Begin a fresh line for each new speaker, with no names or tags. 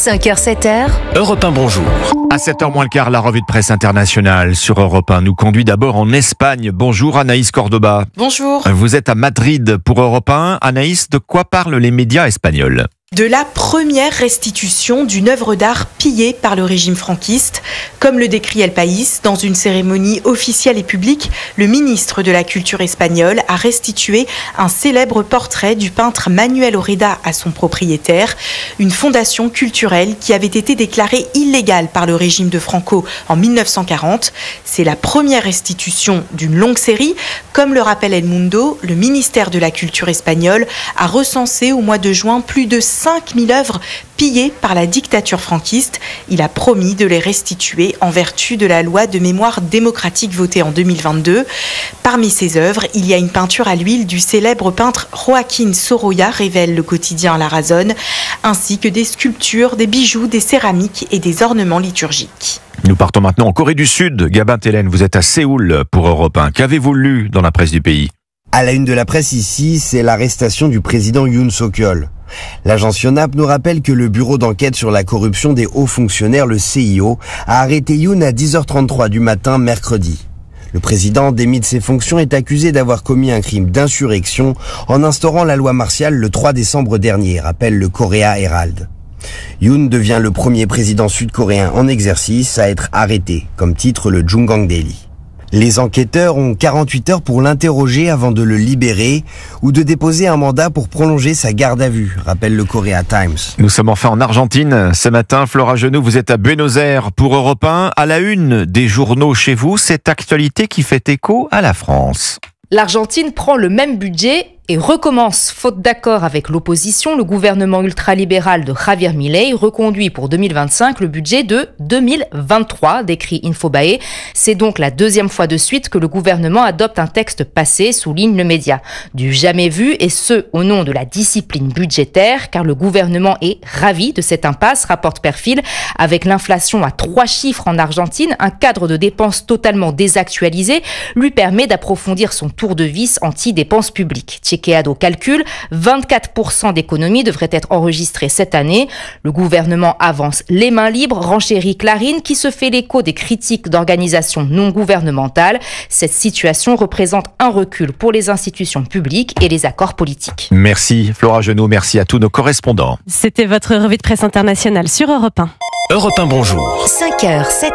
5h, 7h.
Europe 1, bonjour. À 7h moins le quart, la revue de presse internationale sur Europe 1 nous conduit d'abord en Espagne. Bonjour Anaïs Cordoba.
Bonjour.
Vous êtes à Madrid pour Europe 1. Anaïs, de quoi parlent les médias espagnols ?
De la première restitution d'une œuvre d'art pillée par le régime franquiste. Comme le décrit El País, dans une cérémonie officielle et publique, le ministre de la Culture espagnol a restitué un célèbre portrait du peintre Manuel Orreda à son propriétaire, une fondation culturelle qui avait été déclarée illégale par le régime de Franco en 1940. C'est la première restitution d'une longue série. Comme le rappelle El Mundo, le ministère de la Culture espagnol a recensé au mois de juin plus de 5000 œuvres pillées par la dictature franquiste. Il a promis de les restituer en vertu de la loi de mémoire démocratique votée en 2022. Parmi ces œuvres, il y a une peinture à l'huile du célèbre peintre Joaquín Sorolla, révèle le quotidien La Razón, ainsi que des sculptures, des bijoux, des céramiques et des ornements liturgiques.
Nous partons maintenant en Corée du Sud. Gabin Tellen, vous êtes à Séoul pour Europe 1. Qu'avez-vous lu dans la presse du pays ?
À la une de la presse ici, c'est l'arrestation du président Yoon Suk-yeol. L'agence Yonhap nous rappelle que le bureau d'enquête sur la corruption des hauts fonctionnaires, le CIO, a arrêté Yoon à 10h33 du matin mercredi. Le président démis de ses fonctions est accusé d'avoir commis un crime d'insurrection en instaurant la loi martiale le 3 décembre dernier, rappelle le Korea Herald. Yoon devient le premier président sud-coréen en exercice à être arrêté, comme titre le Jungang Daily. Les enquêteurs ont 48 heures pour l'interroger avant de le libérer ou de déposer un mandat pour prolonger sa garde à vue, rappelle le Korea Times.
Nous sommes enfin en Argentine. Ce matin, Flora Genoux, vous êtes à Buenos Aires pour Europe 1. À la une des journaux chez vous, cette actualité qui fait écho à la France.
L'Argentine prend le même budget et recommence. Faute d'accord avec l'opposition, le gouvernement ultralibéral de Javier Milei reconduit pour 2025 le budget de 2023, décrit Infobae. C'est donc la deuxième fois de suite que le gouvernement adopte un texte passé, souligne le média. Du jamais vu, et ce, au nom de la discipline budgétaire, car le gouvernement est ravi de cette impasse, rapporte Perfil. Avec l'inflation à 3 chiffres en Argentine, un cadre de dépenses totalement désactualisé lui permet d'approfondir son tour de vis anti-dépenses publiques. Chequeado calcule, 24% d'économies devraient être enregistrées cette année. Le gouvernement avance les mains libres, renchérit Clarín, qui se fait l'écho des critiques d'organisations non gouvernementales. Cette situation représente un recul pour les institutions publiques et les accords politiques.
Merci Flora Genoux, merci à tous nos correspondants.
C'était votre revue de presse internationale sur Europe 1.
Europe 1, bonjour.
5h, 7h.